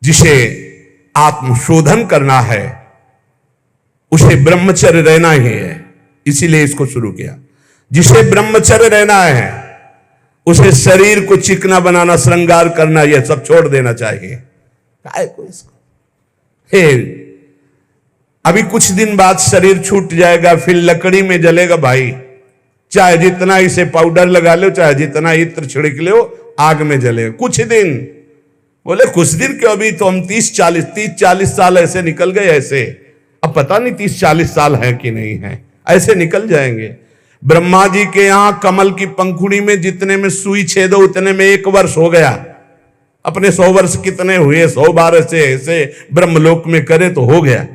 जिसे आत्मशोधन करना है उसे ब्रह्मचर्य रहना ही है, इसीलिए इसको शुरू किया। जिसे ब्रह्मचर्य रहना है उसे शरीर को चिकना बनाना, श्रृंगार करना, यह सब छोड़ देना चाहिए। काय को इसको अभी कुछ दिन बाद शरीर छूट जाएगा, फिर लकड़ी में जलेगा भाई। चाहे जितना इसे पाउडर लगा लो, चाहे जितना इत्र छिड़क लो, आग में जलेगा कुछ दिन। बोले कुछ दिन क्यों, अभी तो हम 30-40 साल ऐसे निकल गए। ऐसे अब पता नहीं 30-40 साल है कि नहीं है, ऐसे निकल जाएंगे। ब्रह्मा जी के यहां कमल की पंखुड़ी में जितने में सुई छेदो उतने में 1 वर्ष हो गया। अपने 100 वर्ष कितने हुए, 100 बार ऐसे ब्रह्मलोक में करे तो हो गया।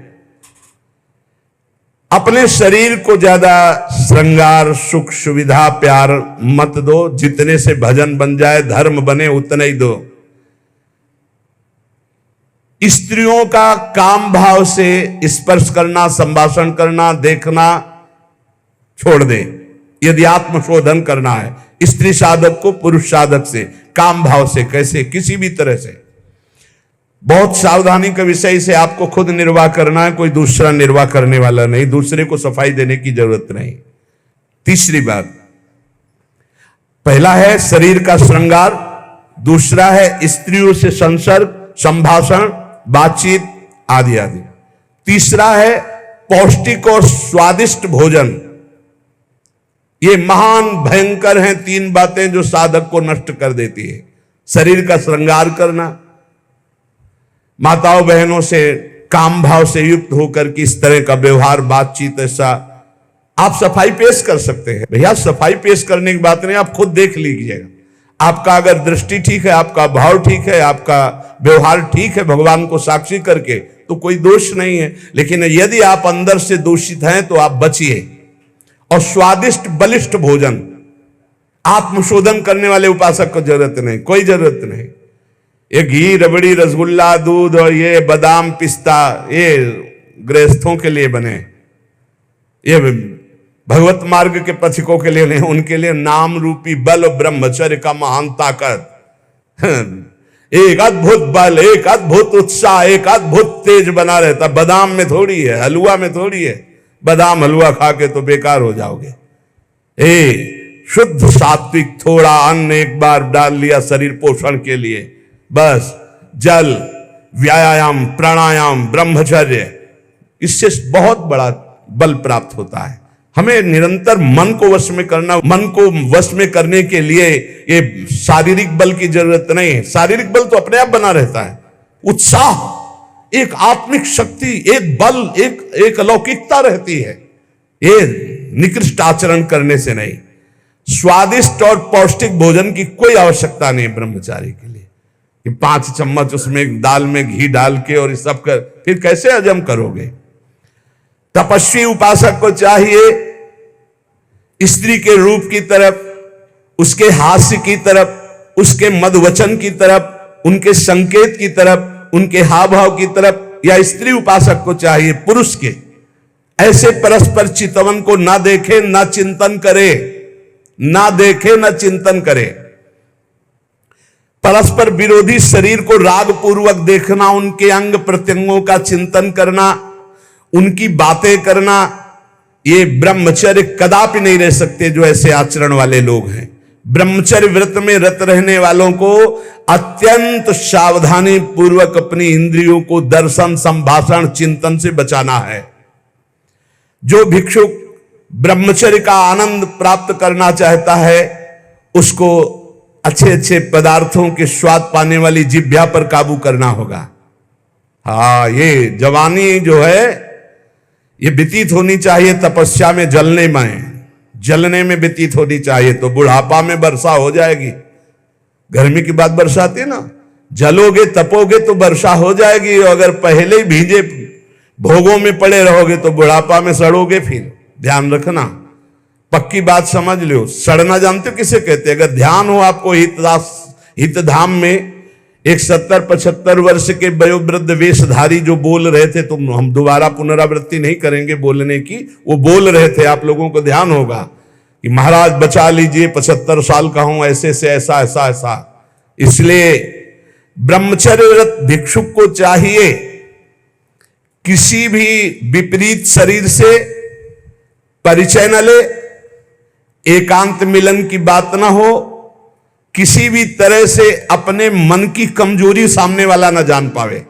अपने शरीर को ज्यादा श्रृंगार, सुख, सुविधा, प्यार मत दो। जितने से भजन बन जाए, धर्म बने, उतना ही दो। स्त्रियों का काम भाव से स्पर्श करना, संभाषण करना, देखना छोड़ दे। यदि आत्मशोधन करना है स्त्री साधक को पुरुष साधक से, काम भाव से, कैसे, किसी भी तरह से, बहुत सावधानी का विषय से आपको खुद निर्वाह करना है, कोई दूसरा निर्वाह करने वाला नहीं, दूसरे को सफाई देने की जरूरत नहीं। तीसरी बात, पहला है शरीर का श्रृंगार, दूसरा है स्त्रियों से संसर्ग, संभाषण, बातचीत आदि आदि। तीसरा है पौष्टिक और स्वादिष्ट भोजन। ये महान भयंकर हैं 3 बातें जो साधक को नष्ट कर देती है। शरीर का श्रृंगार करना, माताओं बहनों से काम भाव से युक्त होकर के इस तरह का व्यवहार, बातचीत, ऐसा आप सफाई पेश कर सकते हैं। भैया सफाई पेश करने की बात नहीं, आप खुद देख लीजिएगा। आपका अगर दृष्टि ठीक है, आपका भाव ठीक है, आपका व्यवहार ठीक है भगवान को साक्षी करके, तो कोई दोष नहीं है। लेकिन यदि आप अंदर से दूषित हैं तो आप बचिए। और स्वादिष्ट बलिष्ठ भोजन, आत्मशोधन करने वाले उपासक को जरूरत नहीं, कोई जरूरत नहीं। ये घी, रबड़ी, रसगुल्ला, दूध और ये बादाम, पिस्ता, ये गृहस्थों के लिए बने, ये भगवत मार्ग के पथिकों के लिए नहीं। उनके लिए नाम रूपी बल, ब्रह्मचर्य का महान ताकत, एक अद्भुत बल, एक अद्भुत उत्साह, एक अद्भुत तेज बना रहता। बादाम में थोड़ी है, हलवा में थोड़ी है। बादाम हलवा खा के तो बेकार हो जाओगे। शुद्ध सात्विक थोड़ा अन्न एक बार डाल लिया शरीर पोषण के लिए, बस जल, व्यायाम, प्राणायाम, ब्रह्मचर्य, इससे बहुत बड़ा बल प्राप्त होता है। हमें निरंतर मन को वश में करना। मन को वश में करने के लिए ये शारीरिक बल की जरूरत नहीं है। शारीरिक बल तो अपने आप बना रहता है। उत्साह, एक आत्मिक शक्ति, एक बल, एक अलौकिकता रहती है। ये निकृष्ट आचरण करने से नहीं। स्वादिष्ट और पौष्टिक भोजन की कोई आवश्यकता नहीं ब्रह्मचारी के लिए कि 5 चम्मच उसमें दाल में घी डाल के और सब कर, फिर कैसे हजम करोगे। तपस्वी उपासक को चाहिए स्त्री के रूप की तरफ, उसके हास्य की तरफ, उसके मधुवचन की तरफ, उनके संकेत की तरफ, उनके हाव भाव की तरफ, या स्त्री उपासक को चाहिए पुरुष के ऐसे परस्पर चितवन को ना देखे, ना चिंतन करे, ना देखे, ना चिंतन करे। परस्पर विरोधी शरीर को राग पूर्वक देखना, उनके अंग प्रत्यंगों का चिंतन करना, उनकी बातें करना, ये ब्रह्मचर्य कदापि नहीं रह सकते जो ऐसे आचरण वाले लोग हैं। ब्रह्मचर्य व्रत में रत रहने वालों को अत्यंत सावधानी पूर्वक अपनी इंद्रियों को दर्शन, संभाषण, चिंतन से बचाना है। जो भिक्षुक ब्रह्मचर्य का आनंद प्राप्त करना चाहता है उसको अच्छे अच्छे पदार्थों के स्वाद पाने वाली जिह्वा पर काबू करना होगा। हाँ, ये जवानी जो है ये व्यतीत होनी चाहिए तपस्या में, जलने में व्यतीत होनी चाहिए, तो बुढ़ापा में वर्षा हो जाएगी। गर्मी की बात वर्षा आती है ना, जलोगे तपोगे तो वर्षा हो जाएगी। अगर पहले ही भीजे भोगों में पड़े रहोगे तो बुढ़ापा में सड़ोगे। फिर ध्यान रखना, पक्की बात समझ लो। सड़ना जानते हो किसे कहते हैं? अगर ध्यान हो आपको हितधाम में, एक 70-75 वर्ष के वयोवृद्ध वेशधारी जो बोल रहे थे, तो हम दोबारा पुनरावृत्ति नहीं करेंगे बोलने की, वो बोल रहे थे, आप लोगों को ध्यान होगा कि महाराज बचा लीजिए, 75 साल का हूं, ऐसे से ऐसा ऐसा ऐसा। इसलिए ब्रह्मचर्यरत भिक्षुक को चाहिए किसी भी विपरीत शरीर से परिचय न ले, एकांत मिलन की बात ना हो, किसी भी तरह से अपने मन की कमजोरी सामने वाला ना जान पावे।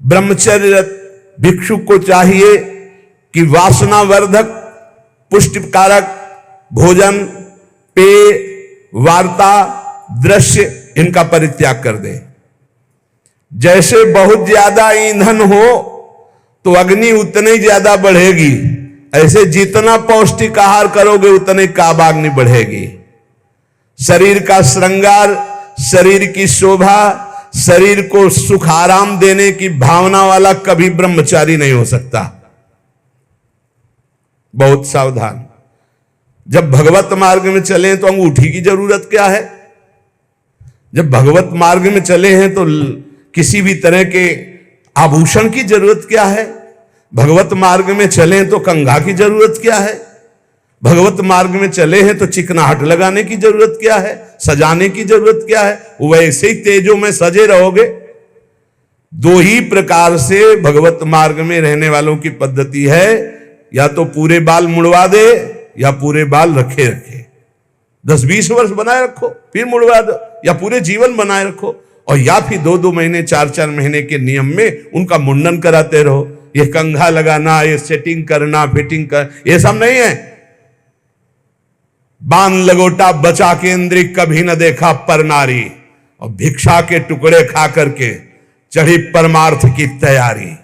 ब्रह्मचर्यरत भिक्षुक को चाहिए कि वासनावर्धक, पुष्टिकारक भोजन, पेय, वार्ता, दृश्य इनका परित्याग कर दे। जैसे बहुत ज्यादा ईंधन हो तो अग्नि उतनी ज्यादा बढ़ेगी, ऐसे जितना पौष्टिक आहार करोगे उतने काबाग्नि बढ़ेगी। शरीर का श्रृंगार, शरीर की शोभा, शरीर को सुख आराम देने की भावना वाला कभी ब्रह्मचारी नहीं हो सकता। बहुत सावधान। जब भगवत मार्ग में चले तो अंगूठी की जरूरत क्या है? जब भगवत मार्ग में चले हैं तो किसी भी तरह के आभूषण की जरूरत क्या है? भगवत मार्ग में चले तो कंघा की जरूरत क्या है? भगवत मार्ग में चले हैं तो चिकनाहट लगाने की जरूरत क्या है? सजाने की जरूरत क्या है? वैसे ही तेजों में सजे रहोगे। दो ही प्रकार से भगवत मार्ग में रहने वालों की पद्धति है, या तो पूरे बाल मुड़वा दे या पूरे बाल रखे रखे, 10-20 वर्ष बनाए रखो फिर मुड़वा दो, या पूरे जीवन बनाए रखो, और या फिर 2-2 महीने 4-4 महीने के नियम में उनका मुंडन कराते रहो। ये कंघा लगाना, ये सेटिंग करना, फिटिंग कर, ये सब नहीं है। बाण लगोटा बचा के इंद्री कभी न देखा पर नारी, और भिक्षा के टुकड़े खा करके चढ़ी परमार्थ की तैयारी।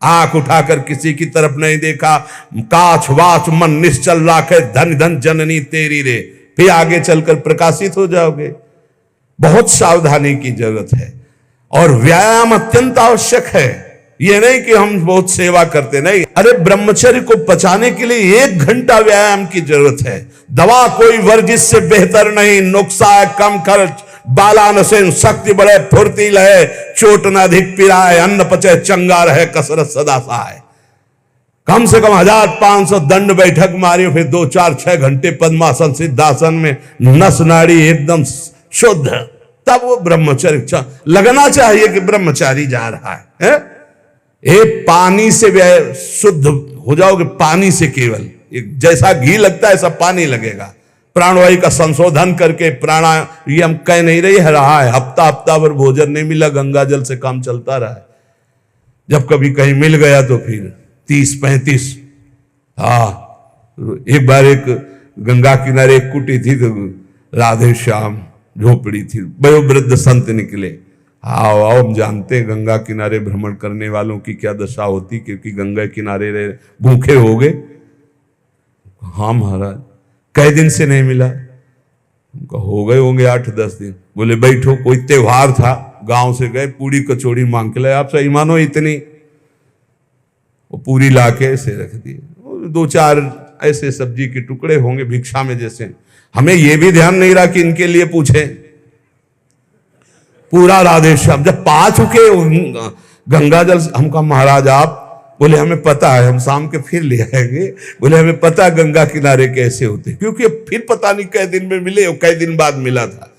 आंख उठाकर किसी की तरफ नहीं देखा, काछ वाच मन निश्चल राखे, धन धन जननी तेरी रे, फिर आगे चलकर प्रकाशित हो जाओगे। बहुत सावधानी की जरूरत है और व्यायाम अत्यंत आवश्यक है। यह नहीं कि हम बहुत सेवा करते, नहीं। अरे ब्रह्मचर्य को बचाने के लिए 1 घंटा व्यायाम की जरूरत है। दवा कोई वर्जिश से बेहतर नहीं, नुक्सा है कम खर्च, बालानसेन शक्ति बढ़े, फुर्ती लहे, चोट न अधिक पिराए, अन्न पचे चंगा रहे, कसरत सदा सहाय। कम से कम 1500 दंड बैठक मारियो, फिर 2-4-6 घंटे पद्मासन सिद्धासन में नस नाड़ी एकदम शुद्ध, तब वो ब्रह्मचर्य लगना चाहिए कि ब्रह्मचारी जा रहा है। ये पानी से शुद्ध हो जाओगे, पानी से केवल, जैसा घी लगता है ऐसा पानी लगेगा। प्राणवायु का संशोधन करके प्राणायाम कह नहीं रहा है, हफ्ता भर भोजन नहीं मिला, गंगा जल से काम चलता रहा है। जब कभी कहीं मिल गया तो फिर 30-35। एक बार एक गंगा किनारे एक कुटी थी, तो राधे श्याम झोपड़ी थी, वयोवृद्ध संत निकले। आओ हम जानते हैं गंगा किनारे भ्रमण करने वालों की क्या दशा होती, क्योंकि गंगा किनारे रहे भूखे हो गए। हाँ महाराज, कई दिन से नहीं मिला? हो गए होंगे 8-10 दिन। बोले बैठो, कोई त्योहार था, गांव से गए, पूरी कचौड़ी मांग के लाए। आप सही मानो इतनी, वो पूरी लाके ऐसे रख दिए, 2-4 ऐसे सब्जी के टुकड़े होंगे भिक्षा में जैसे। हमें यह भी ध्यान नहीं रहा कि इनके लिए पूछे। पूरा राधे श्याम। जब 5 के गंगा जल, हमका महाराज आप, बोले हमें पता है, हम शाम के फिर ले आएंगे। बोले हमें पता है गंगा किनारे कैसे होते, क्योंकि फिर पता नहीं कई दिन में मिले और कई दिन बाद मिला था।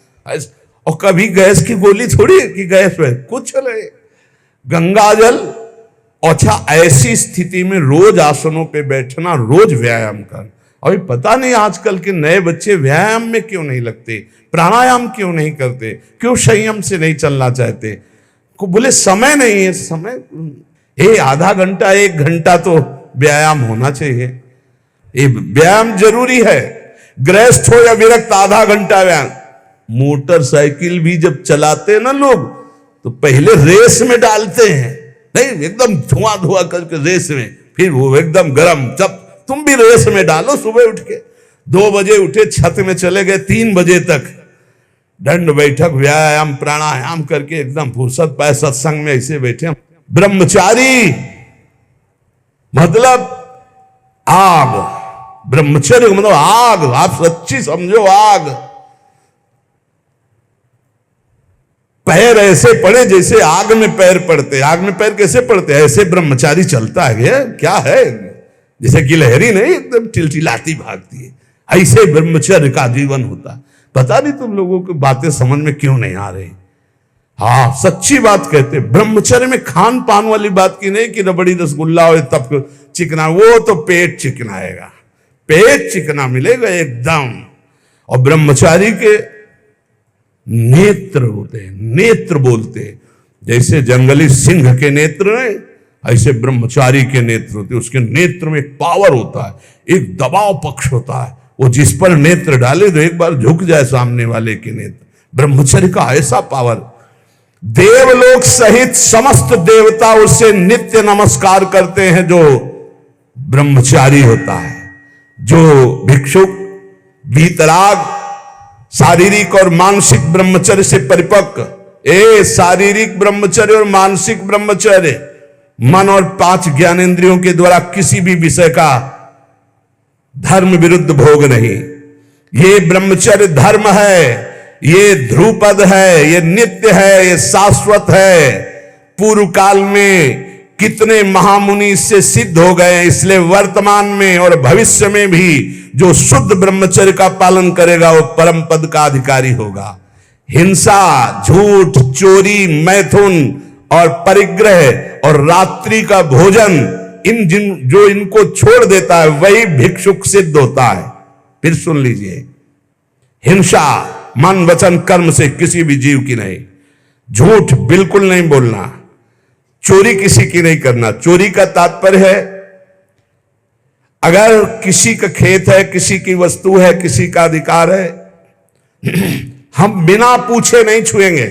और कभी गैस की गोली थोड़ी कि गैस में कुछ नहीं, गंगा जल। अच्छा, ऐसी स्थिति में रोज आसनों पे बैठना, रोज व्यायाम करना। अभी पता नहीं आजकल के नए बच्चे व्यायाम में क्यों नहीं लगते, प्राणायाम क्यों नहीं करते, क्यों संयम से नहीं चलना चाहते? को बोले समय नहीं है। समय आधा घंटा 1 घंटा तो व्यायाम होना चाहिए। ये व्यायाम जरूरी है, गृहस्थ हो या विरक्त, आधा घंटा व्यायाम। मोटरसाइकिल भी जब चलाते ना लोग, तो पहले रेस में डालते हैं, नहीं एकदम धुआं करके रेस में, फिर वो एकदम गर्म। जब तुम भी रेस में डालो, सुबह उठ के 2 बजे उठे, छत में चले गए, 3 बजे तक दंड बैठक व्यायाम प्राणायाम करके एकदम फुर्सत पाए, सत्संग में ऐसे बैठे। ब्रह्मचारी मतलब आग, ब्रह्मचर्य मतलब आग। आप सच्ची समझो, आग। पैर ऐसे पड़े जैसे आग में पैर पड़ते। आग में पैर कैसे पड़ते? ऐसे ब्रह्मचारी चलता है। क्या है, जैसे गिलहरी नहीं एकदम टिलटिलाती भागती है, ऐसे ब्रह्मचर्य का जीवन होता। पता नहीं तुम लोगों की बातें समझ में क्यों नहीं आ रही। हाँ सच्ची बात कहते, ब्रह्मचर्य में खान पान वाली बात की नहीं कि रबड़ी रसगुल्ला हो तब चिकना, वो तो पेट चिकनाएगा, पेट चिकना मिलेगा एकदम। और ब्रह्मचारी के नेत्र होते हैं, नेत्र बोलते हैं, जैसे जंगली सिंह के नेत्र नहीं, ऐसे ब्रह्मचारी के नेत्र होते। उसके नेत्र में एक पावर होता है, एक दबाव पक्ष होता है, वो जिस पर नेत्र डाले तो एक बार झुक जाए सामने वाले के नेत्र। ब्रह्मचर्य का ऐसा पावर, देवलोक सहित समस्त देवता उससे नित्य नमस्कार करते हैं जो ब्रह्मचारी होता है। जो भिक्षुक वीतराग शारीरिक और मानसिक ब्रह्मचर्य से परिपक्व, शारीरिक ब्रह्मचर्य और मानसिक ब्रह्मचर्य, मन और 5 ज्ञानेंद्रियों के द्वारा किसी भी विषय का धर्म विरुद्ध भोग नहीं, ये ब्रह्मचर्य धर्म है, ये ध्रुपद है, ये नित्य है, ये शाश्वत है। पूर्व काल में कितने महामुनि इससे सिद्ध हो गए, इसलिए वर्तमान में और भविष्य में भी जो शुद्ध ब्रह्मचर्य का पालन करेगा वो परम पद का अधिकारी होगा। हिंसा, झूठ, चोरी, मैथुन और परिग्रह और रात्रि का भोजन, जो इनको छोड़ देता है वही भिक्षुक सिद्ध होता है। फिर सुन लीजिए, हिंसा मन वचन कर्म से किसी भी जीव की नहीं, झूठ बिल्कुल नहीं बोलना, चोरी किसी की नहीं करना। चोरी का तात्पर्य है अगर किसी का खेत है, किसी की वस्तु है, किसी का अधिकार है, हम बिना पूछे नहीं छुएंगे।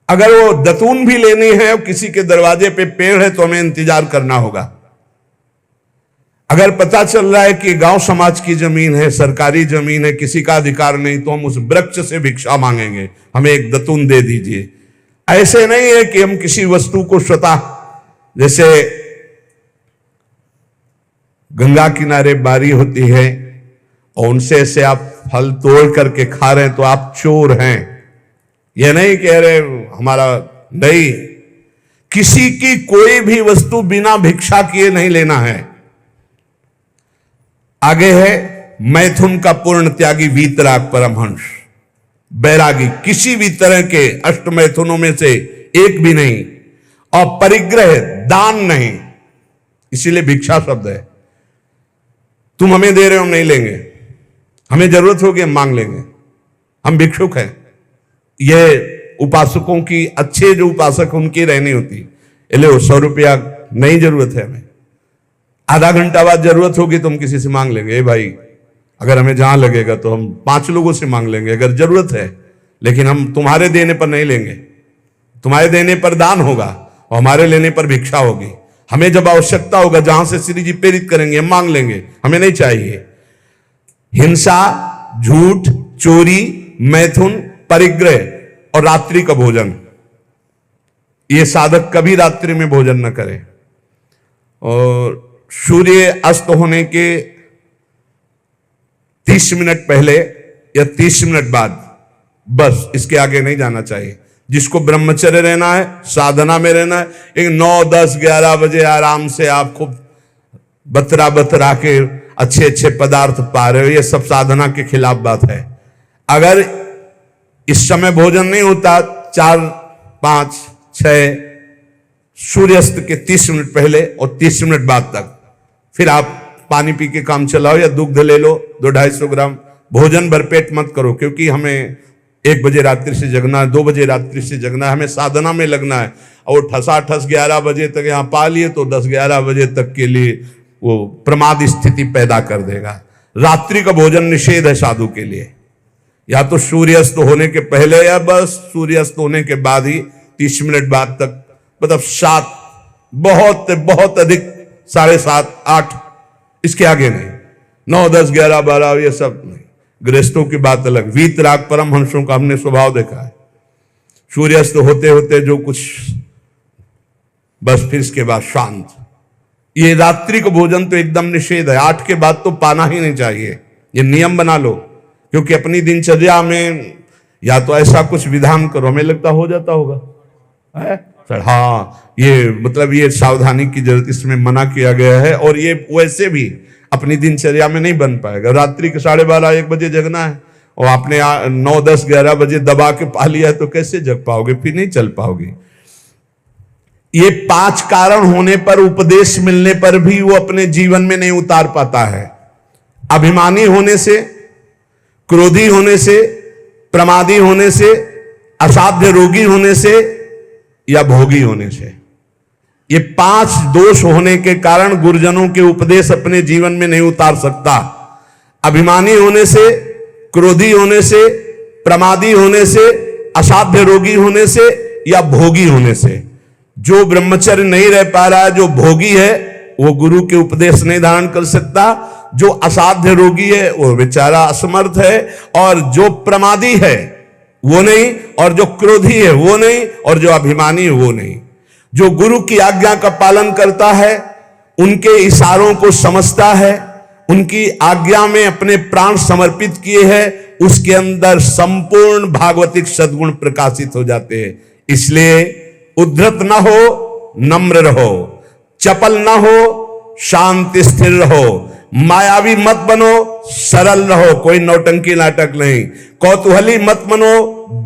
अगर वो दतून भी लेनी है और किसी के दरवाजे पे पेड़ है तो हमें इंतजार करना होगा। अगर पता चल रहा है कि गांव समाज की जमीन है, सरकारी जमीन है, किसी का अधिकार नहीं, तो हम उस वृक्ष से भिक्षा मांगेंगे, हमें एक दतून दे दीजिए। ऐसे नहीं है कि हम किसी वस्तु को स्वतः, जैसे गंगा किनारे बारी होती है और उनसे से आप फल तोड़ करके खा रहे हैं तो आप चोर हैं, यह नहीं कह रहे हमारा नहीं। किसी की कोई भी वस्तु बिना भिक्षा किए नहीं लेना है। आगे है मैथुन का पूर्ण त्यागी वीतराग परमहंस, बैरागी, किसी भी तरह के अष्ट मैथुनों में से एक भी नहीं। और परिग्रह, दान नहीं, इसीलिए भिक्षा शब्द है। तुम हमें दे रहे हो हम नहीं लेंगे, हमें जरूरत होगी हम मांग लेंगे, हम भिक्षुक हैं। यह उपासकों की, अच्छे जो उपासक उनकी रहनी होती। ले 100 रुपया नहीं जरूरत है हमें, आधा घंटा बाद जरूरत होगी तो हम किसी से मांग लेंगे, भाई अगर हमें जहां लगेगा तो हम 5 लोगों से मांग लेंगे अगर जरूरत है, लेकिन हम तुम्हारे देने पर नहीं लेंगे। तुम्हारे देने पर दान होगा और हमारे लेने पर भिक्षा होगी। हमें जब आवश्यकता होगा, जहां से श्री जी प्रेरित करेंगे हम मांग लेंगे, हमें नहीं चाहिए। हिंसा, झूठ, चोरी, मैथुन, परिग्रह और रात्रि का भोजन, ये साधक कभी रात्रि में भोजन न करे। और सूर्य अस्त होने के 30 मिनट पहले या 30 मिनट बाद, बस इसके आगे नहीं जाना चाहिए। जिसको ब्रह्मचर्य रहना है, साधना में रहना है, एक 9, 10, 11 बजे आराम से आप खूब बतरा के अच्छे अच्छे पदार्थ पा रहे हो, ये सब साधना के खिलाफ बात है। अगर इस समय भोजन नहीं होता, 4, 5, 6 सूर्यास्त के 30 मिनट पहले और 30 मिनट बाद तक, फिर आप पानी पी के काम चलाओ या दुग्ध ले लो 200-250 ग्राम। भोजन भरपेट मत करो, क्योंकि हमें 1 बजे रात्रि से जगना है, 2 बजे रात्रि से जगना है, हमें साधना में लगना है। और ठसाठस 11 बजे तक यहाँ पा लिए तो 10-11 बजे तक के लिए वो प्रमाद स्थिति पैदा कर देगा। रात्रि का भोजन निषेध है साधु के लिए, या तो सूर्यास्त होने के पहले या बस सूर्यास्त होने के बाद ही 30 मिनट बाद तक, मतलब 7, बहुत अधिक 7:30, 8, इसके आगे नहीं। 9, 10, 11, 12 ये सब नहीं। गृहस्थों की बात अलग। वीतराग परमहंसों का हमने स्वभाव देखा है, सूर्यास्त होते होते जो कुछ, बस फिर इसके बाद शांत। ये रात्रि का भोजन तो एकदम निषेध है, 8 के बाद तो पाना ही नहीं चाहिए। ये नियम बना लो, क्योंकि अपनी दिनचर्या में या तो ऐसा कुछ विधान करो, हमें लगता हो जाता होगा है सर, हाँ ये मतलब ये सावधानी की जरूरत, इसमें मना किया गया है। और ये वैसे भी अपनी दिनचर्या में नहीं बन पाएगा। रात्रि के 12:30-1 बजे जगना है, और आपने 9, 10, 11 बजे दबा के पा लिया तो कैसे जग पाओगे, फिर नहीं चल पाओगे। ये 5 कारण होने पर, उपदेश मिलने पर भी वो अपने जीवन में नहीं उतार पाता है। अभिमानी होने से, क्रोधी होने से, प्रमादी होने से, असाध्य रोगी होने से या भोगी होने से। ये 5 दोष होने के कारण गुरुजनों के उपदेश अपने जीवन में नहीं उतार सकता। अभिमानी होने से, क्रोधी होने से, प्रमादी होने से, असाध्य रोगी होने से या भोगी होने से। जो ब्रह्मचर्य नहीं रह पा रहा है, जो भोगी है, वो गुरु के उपदेश नहीं धारण कर सकता। जो असाध्य रोगी है वो बेचारा असमर्थ है, और जो प्रमादी है वो नहीं, और जो क्रोधी है वो नहीं, और जो अभिमानी है वो नहीं। जो गुरु की आज्ञा का पालन करता है, उनके इशारों को समझता है, उनकी आज्ञा में अपने प्राण समर्पित किए हैं, उसके अंदर संपूर्ण भागवतिक सद्गुण प्रकाशित हो जाते हैं। इसलिए उद्धत ना हो, नम्र रहो, चपल ना हो, शांति स्थिर रहो, मायावी मत बनो, सरल रहो, कोई नौटंकी नाटक नहीं, कौतूहली मत बनो,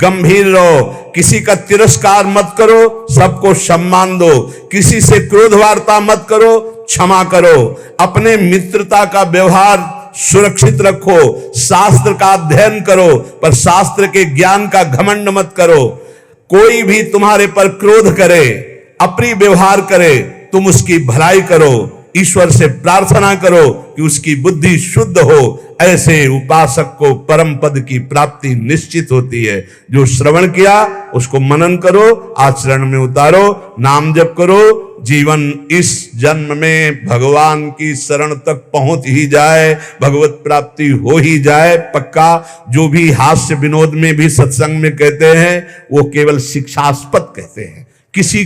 गंभीर रहो, किसी का तिरस्कार मत करो, सबको सम्मान दो, किसी से क्रोध वार्ता मत करो, क्षमा करो, अपने मित्रता का व्यवहार सुरक्षित रखो, शास्त्र का अध्ययन करो, पर शास्त्र के ज्ञान का घमंड मत करो। कोई भी तुम्हारे पर क्रोध करे, अप्रिय व्यवहार करे, तुम उसकी भलाई करो, ईश्वर से प्रार्थना करो कि उसकी बुद्धि शुद्ध हो। ऐसे उपासक को परम पद की प्राप्ति निश्चित होती है। जो श्रवण किया उसको मनन करो, आचरण में उतारो, नाम जप करो, जीवन इस जन्म में भगवान की शरण तक पहुंच ही जाए, भगवत प्राप्ति हो ही जाए पक्का। जो भी हास्य विनोद में भी सत्संग में कहते हैं वो केवल शिक्षास्पद कहते हैं। किसी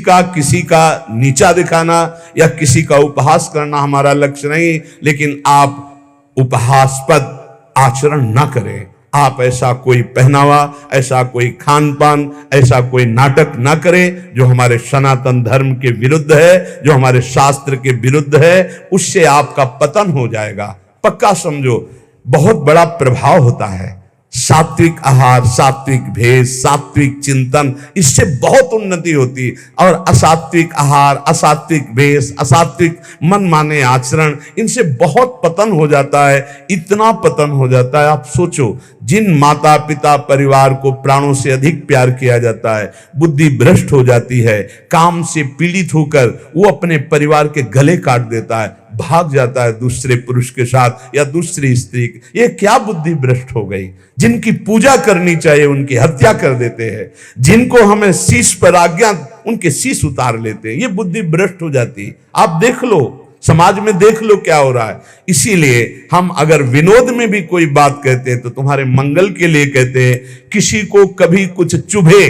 का नीचा दिखाना या किसी का उपहास करना हमारा लक्ष्य नहीं, लेकिन आप उपहासपद आचरण ना करें। आप ऐसा कोई पहनावा, ऐसा कोई खान पान, ऐसा कोई नाटक ना करें जो हमारे सनातन धर्म के विरुद्ध है, जो हमारे शास्त्र के विरुद्ध है। उससे आपका पतन हो जाएगा, पक्का समझो। बहुत बड़ा प्रभाव होता है सात्विक आहार, सात्विक भेष, सात्विक चिंतन, इससे बहुत उन्नति होती है। और असात्विक आहार, असात्विक भेष, असात्विक मनमाने आचरण, इनसे बहुत पतन हो जाता है। इतना पतन हो जाता है, आप सोचो, जिन माता पिता परिवार को प्राणों से अधिक प्यार किया जाता है, बुद्धि भ्रष्ट हो जाती है, काम से पीड़ित होकर वो अपने परिवार के गले काट देता है, भाग जाता है दूसरे पुरुष के साथ या दूसरी स्त्री। ये क्या बुद्धि भ्रष्ट हो गई। जिनकी पूजा करनी चाहिए उनकी हत्या कर देते हैं, जिनको हमें शीश पर आज्ञा, उनके शीश उतार लेते हैं। ये बुद्धि भ्रष्ट हो जाती है। आप देख लो, समाज में देख लो क्या हो रहा है। इसीलिए हम अगर विनोद में भी कोई बात कहते हैं तो तुम्हारे मंगल के लिए कहते हैं। किसी को कभी कुछ चुभे,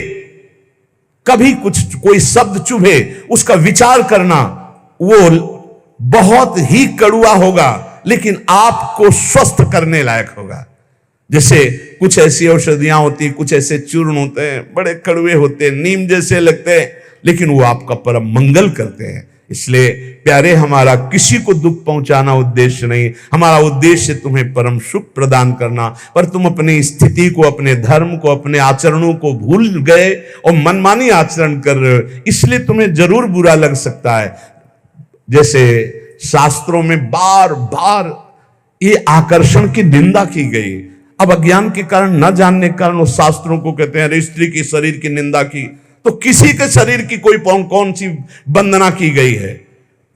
कभी कुछ कोई शब्द चुभे, उसका विचार करना वो बहुत ही कड़ुआ होगा, लेकिन आपको स्वस्थ करने लायक होगा। जैसे कुछ ऐसी औषधियां होती, कुछ ऐसे चूर्ण होते हैं, बड़े कड़वे होते हैं, नीम जैसे लगते हैं, लेकिन वो आपका परम मंगल करते हैं। इसलिए प्यारे, हमारा किसी को दुख पहुंचाना उद्देश्य नहीं, हमारा उद्देश्य तुम्हें परम सुख प्रदान करना। पर तुम अपनी स्थिति को, अपने धर्म को, अपने आचरणों को भूल गए और मनमानी आचरण कर रहे हो, इसलिए तुम्हें जरूर बुरा लग सकता है। जैसे शास्त्रों में बार बार ये आकर्षण की निंदा की गई। अब अज्ञान के कारण, न जानने के कारण, उस शास्त्रों को कहते हैं, अरे स्त्री की शरीर की निंदा की, तो किसी के शरीर की कोई कौन सी वंदना की गई है।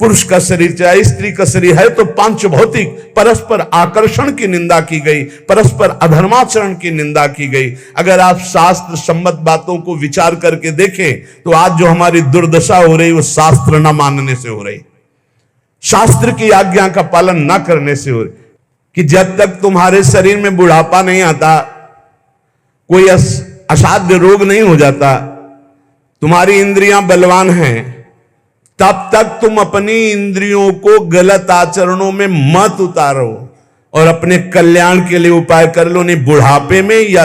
पुरुष का शरीर चाहे स्त्री का शरीर है तो पांच भौतिक परस्पर आकर्षण की निंदा की गई, परस्पर अधर्माचरण की निंदा की गई। अगर आप शास्त्र सम्मत बातों को विचार करके देखें तो आज जो हमारी दुर्दशा हो रही वो शास्त्र न मानने से हो रही, शास्त्र की आज्ञा का पालन न करने से हो रही। कि जब तक तुम्हारे शरीर में बुढ़ापा नहीं आता, कोई असाध्य रोग नहीं हो जाता, तुम्हारी इंद्रियां बलवान हैं, तब तक तुम अपनी इंद्रियों को गलत आचरणों में मत उतारो और अपने कल्याण के लिए उपाय कर लो। नहीं बुढ़ापे में या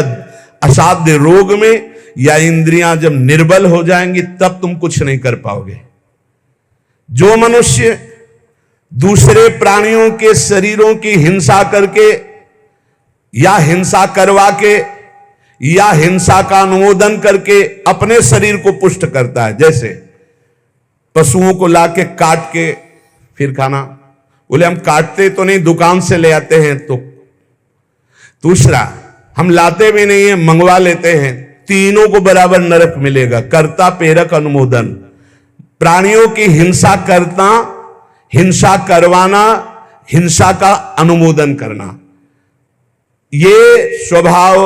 असाध्य रोग में या इंद्रियां जब निर्बल हो जाएंगी तब तुम कुछ नहीं कर पाओगे। जो मनुष्य दूसरे प्राणियों के शरीरों की हिंसा करके या हिंसा करवा के या हिंसा का अनुमोदन करके अपने शरीर को पुष्ट करता है। जैसे पशुओं को लाके काट के फिर खाना, बोले हम काटते तो नहीं, दुकान से ले आते हैं। तो दूसरा, हम लाते भी नहीं है, मंगवा लेते हैं। तीनों को बराबर नरक मिलेगा। कर्ता, प्रेरक, अनुमोदन। प्राणियों की हिंसा करना, हिंसा करवाना, हिंसा का अनुमोदन करना, ये स्वभाव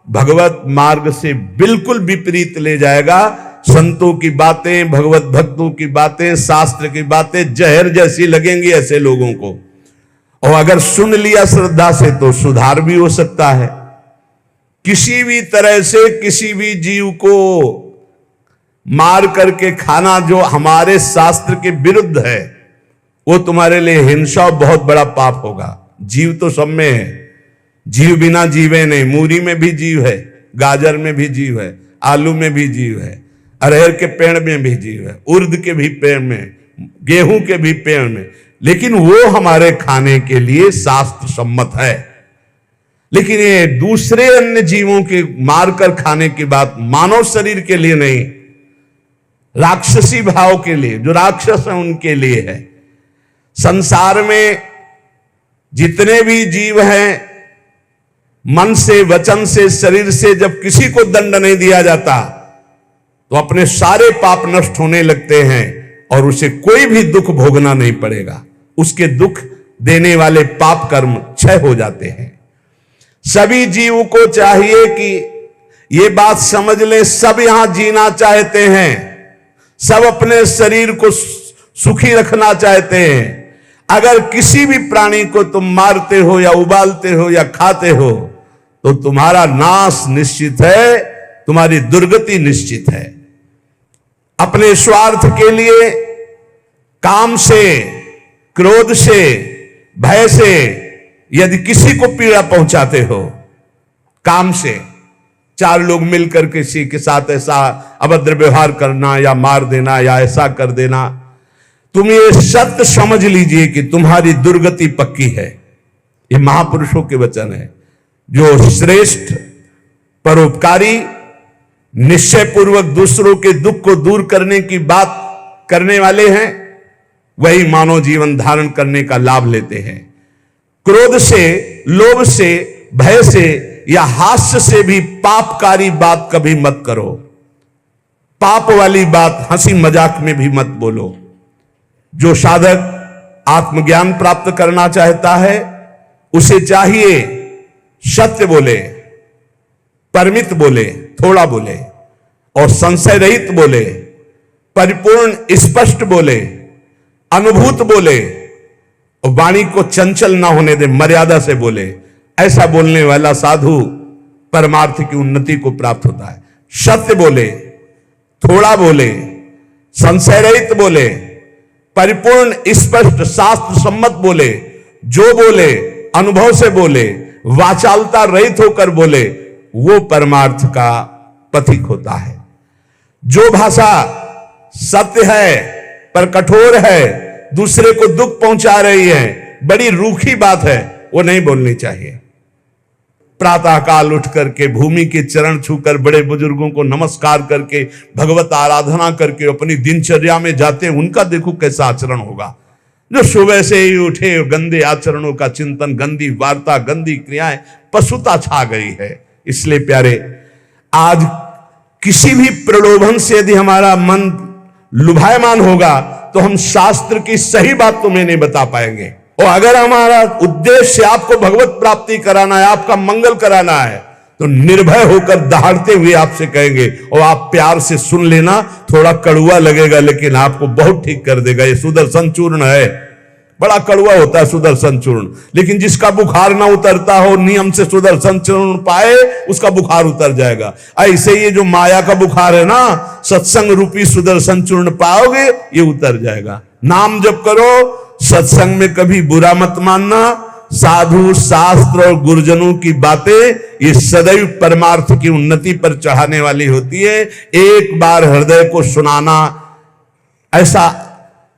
भगवत मार्ग से बिल्कुल विपरीत ले जाएगा। संतों की बातें, भगवत भक्तों की बातें, शास्त्र की बातें जहर जैसी लगेंगी ऐसे लोगों को। और अगर सुन लिया श्रद्धा से तो सुधार भी हो सकता है। किसी भी तरह से किसी भी जीव को मार करके खाना जो हमारे शास्त्र के विरुद्ध है, वो तुम्हारे लिए हिंसा बहुत बड़ा पाप होगा। जीव तो सब में है, जीव बिना जीवे नहीं। मूरी में भी जीव है, गाजर में भी जीव है, आलू में भी जीव है, अरहर के पेड़ में भी जीव है, उर्द के भी पेड़ में, गेहूं के भी पेड़ में। लेकिन वो हमारे खाने के लिए शास्त्र सम्मत है। लेकिन ये दूसरे अन्य जीवों के मारकर खाने की बात मानव शरीर के लिए नहीं, राक्षसी भाव के लिए, जो राक्षस है उनके लिए है। संसार में जितने भी जीव हैं, मन से, वचन से, शरीर से जब किसी को दंड नहीं दिया जाता तो अपने सारे पाप नष्ट होने लगते हैं और उसे कोई भी दुख भोगना नहीं पड़ेगा। उसके दुख देने वाले पाप कर्म क्षय हो जाते हैं। सभी जीव को चाहिए कि ये बात समझ ले, सब यहां जीना चाहते हैं, सब अपने शरीर को सुखी रखना चाहते हैं। अगर किसी भी प्राणी को तुम मारते हो या उबालते हो या खाते हो तो तुम्हारा नाश निश्चित है, तुम्हारी दुर्गति निश्चित है। अपने स्वार्थ के लिए, काम से, क्रोध से, भय से यदि किसी को पीड़ा पहुंचाते हो, काम से, चार लोग मिलकर किसी के साथ ऐसा अभद्र व्यवहार करना या मार देना या ऐसा कर देना, तुम ये सत्य समझ लीजिए कि तुम्हारी दुर्गति पक्की है। ये महापुरुषों के वचन है। जो श्रेष्ठ, परोपकारी, निश्चय पूर्वक दूसरों के दुख को दूर करने की बात करने वाले हैं, वही मानव जीवन धारण करने का लाभ लेते हैं। क्रोध से, लोभ से, भय से या हास्य से भी पापकारी बात कभी मत करो। पाप वाली बात हंसी मजाक में भी मत बोलो। जो साधक आत्मज्ञान प्राप्त करना चाहता है उसे चाहिए सत्य बोले, परमित बोले, थोड़ा बोले, और संशय रहित बोले, परिपूर्ण स्पष्ट बोले, अनुभूत बोले, और वाणी को चंचल ना होने दे, मर्यादा से बोले। ऐसा बोलने वाला साधु परमार्थ की उन्नति को प्राप्त होता है। सत्य बोले, थोड़ा बोले, संशय रहित बोले, परिपूर्ण स्पष्ट शास्त्र सम्मत बोले, जो बोले अनुभव से बोले, वाचालता रहित होकर बोले, वो परमार्थ का पथिक होता है। जो भाषा सत्य है पर कठोर है, दूसरे को दुख पहुंचा रही है, बड़ी रूखी बात है, वो नहीं बोलनी चाहिए। प्रातः काल उठ करके भूमि के चरण छूकर बड़े बुजुर्गों को नमस्कार करके भगवत आराधना करके अपनी दिनचर्या में जाते हैं, उनका देखो कैसा आचरण होगा। जो सुबह से ही उठे गंदे आचरणों का चिंतन, गंदी वार्ता, गंदी क्रियाएं, पशुता छा गई है। इसलिए प्यारे, आज किसी भी प्रलोभन से यदि हमारा मन लुभायमान होगा तो हम शास्त्र की सही बात तुम्हें नहीं बता पाएंगे। और अगर हमारा उद्देश्य आपको भगवत प्राप्ति कराना है, आपका मंगल कराना है, तो निर्भय होकर दहाड़ते हुए आपसे कहेंगे, और आप प्यार से सुन लेना। थोड़ा कड़ुआ लगेगा लेकिन आपको बहुत ठीक कर देगा। ये सुदर्शन चूर्ण है, बड़ा कड़ुआ होता है सुदर्शन चूर्ण, लेकिन जिसका बुखार ना उतरता हो, नियम से सुदर्शन चूर्ण पाए, उसका बुखार उतर जाएगा। ऐसे ये जो माया का बुखार है ना, सत्संग रूपी सुदर्शन चूर्ण पाओगे, ये उतर जाएगा। नाम जप करो, सत्संग में कभी बुरा मत मानना। साधु, शास्त्र और गुरुजनों की बातें ये सदैव परमार्थ की उन्नति पर चढ़ाने वाली होती है। एक बार हृदय को सुनाना, ऐसा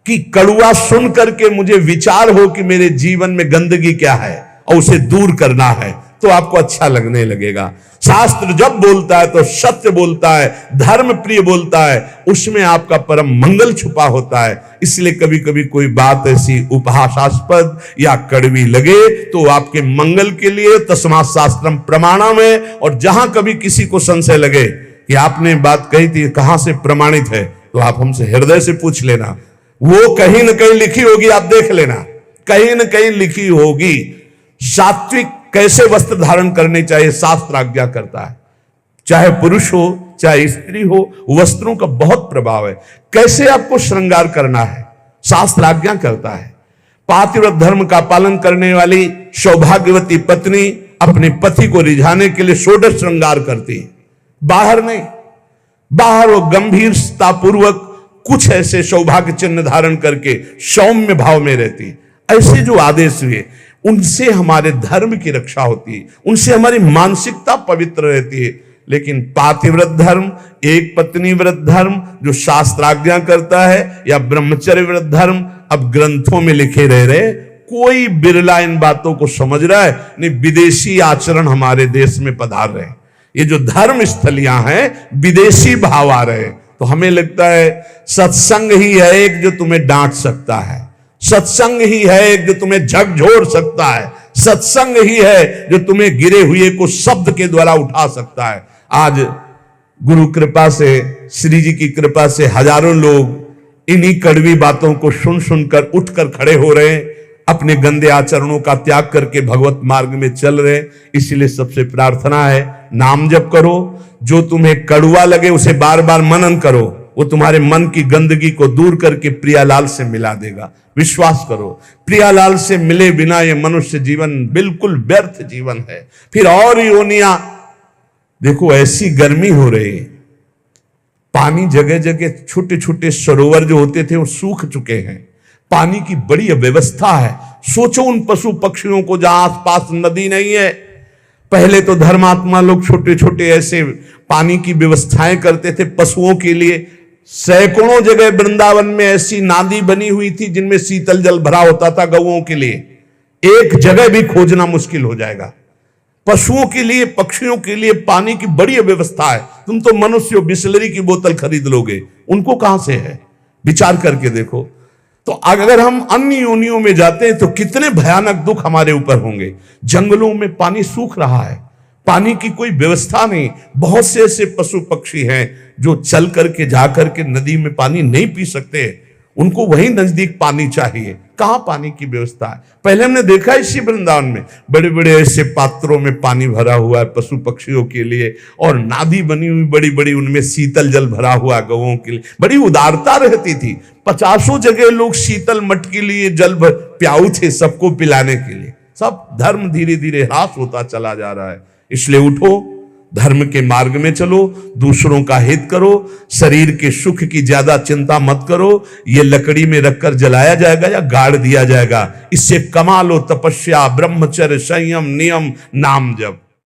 कि कड़ुआ सुन करके मुझे विचार हो कि मेरे जीवन में गंदगी क्या है और उसे दूर करना है, तो आपको अच्छा लगने लगेगा। शास्त्र जब बोलता है तो सत्य बोलता है, धर्म प्रिय बोलता है, उसमें आपका परम मंगल छुपा होता है। इसलिए कभी कभी कोई बात ऐसी उपहासास्पद या कड़वी लगे तो आपके मंगल के लिए तस्मात् शास्त्रम प्रमाणम है। और जहां कभी किसी को संशय लगे कि आपने बात कही थी कहां से प्रमाणित है, तो आप हमसे हृदय से पूछ लेना, वो कहीं न कहीं लिखी होगी, आप देख लेना, कहीं न कहीं लिखी होगी। सात्विक कैसे वस्त्र धारण करने चाहिए शास्त्र आज्ञा करता है, चाहे पुरुष हो चाहे स्त्री हो, वस्त्रों का बहुत प्रभाव है। कैसे आपको श्रृंगार करना है शास्त्र आज्ञा करता है। पातिव्रत धर्म का पालन करने वाली सौभाग्यवती पत्नी अपने पति को रिझाने के लिए षोडश श्रृंगार करती है, बाहर नहीं। बाहर वो गंभीरता पूर्वक कुछ ऐसे सौभाग्य चिन्ह धारण करके सौम्य भाव में रहती है। ऐसे जो आदेश हुए उनसे हमारे धर्म की रक्षा होती है, उनसे हमारी मानसिकता पवित्र रहती है। लेकिन पातिव्रत धर्म, एक पत्नी व्रत धर्म जो शास्त्राज्ञा करता है, या ब्रह्मचर्य व्रत धर्म अब ग्रंथों में लिखे रह रहे, कोई बिरला इन बातों को समझ रहा है नहीं। विदेशी आचरण हमारे देश में पधार रहे, ये जो धर्म स्थलियां हैं विदेशी भाव आ रहे। तो हमें लगता है सत्संग ही है एक जो तुम्हें डांट सकता है, सत्संग ही है एक जो तुम्हें झकझोर सकता है, सत्संग ही है जो तुम्हें गिरे हुए को शब्द के द्वारा उठा सकता है। आज गुरु कृपा से, श्री जी की कृपा से हजारों लोग इन्हीं कड़वी बातों को सुन सुनकर उठकर खड़े हो रहे हैं, अपने गंदे आचरणों का त्याग करके भगवत मार्ग में चल रहे। इसलिए सबसे प्रार्थना है, नाम जप करो, जो तुम्हें कड़वा लगे उसे बार बार मनन करो, वो तुम्हारे मन की गंदगी को दूर करके प्रियालाल से मिला देगा। विश्वास करो, प्रियालाल से मिले बिना ये मनुष्य जीवन बिल्कुल व्यर्थ जीवन है। फिर और योनियां देखो, ऐसी गर्मी हो रही है, पानी जगह जगह छोटे छोटे सरोवर जो होते थे वो सूख चुके हैं, पानी की बड़ी अव्यवस्था है। सोचो उन पशु पक्षियों को जहां आसपास नदी नहीं है। पहले तो धर्मात्मा लोग छोटे छोटे ऐसे पानी की व्यवस्थाएं करते थे पशुओं के लिए। सैकड़ों जगह वृंदावन में ऐसी नादी बनी हुई थी जिनमें शीतल जल भरा होता था गौओं के लिए। एक जगह भी खोजना मुश्किल हो जाएगा। पशुओं के लिए, पक्षियों के लिए पानी की बड़ी व्यवस्था है। तुम तो मनुष्य बिसलरी की बोतल खरीद लोगे, उनको कहां से है? विचार करके देखो। तो अगर हम अन्य योनियों में जाते हैं तो कितने भयानक दुख हमारे ऊपर होंगे। जंगलों में पानी सूख रहा है, पानी की कोई व्यवस्था नहीं। बहुत से ऐसे पशु पक्षी हैं जो चल करके जा करके नदी में पानी नहीं पी सकते, उनको वहीं नजदीक पानी चाहिए। कहां पानी की व्यवस्था है? पहले हमने देखा इसी वृंदावन में बड़े बड़े ऐसे पात्रों में पानी भरा हुआ है पशु पक्षियों के लिए, और नादी बनी हुई बड़ी बड़ी, उनमें शीतल जल भरा हुआ गौओं के लिए। बड़ी उदारता रहती थी। 50 जगह लोग शीतल मट के लिए जल प्याऊ थे सबको पिलाने के लिए। सब धर्म धीरे धीरे ह्रास होता चला जा रहा है। इसलिए उठो, धर्म के मार्ग में चलो, दूसरों का हित करो, शरीर के सुख की ज्यादा चिंता मत करो। ये लकड़ी में रखकर जलाया जाएगा या गाड़ दिया जाएगा, इससे कमा लो तपस्या, ब्रह्मचर्य, संयम, नियम, नाम जप।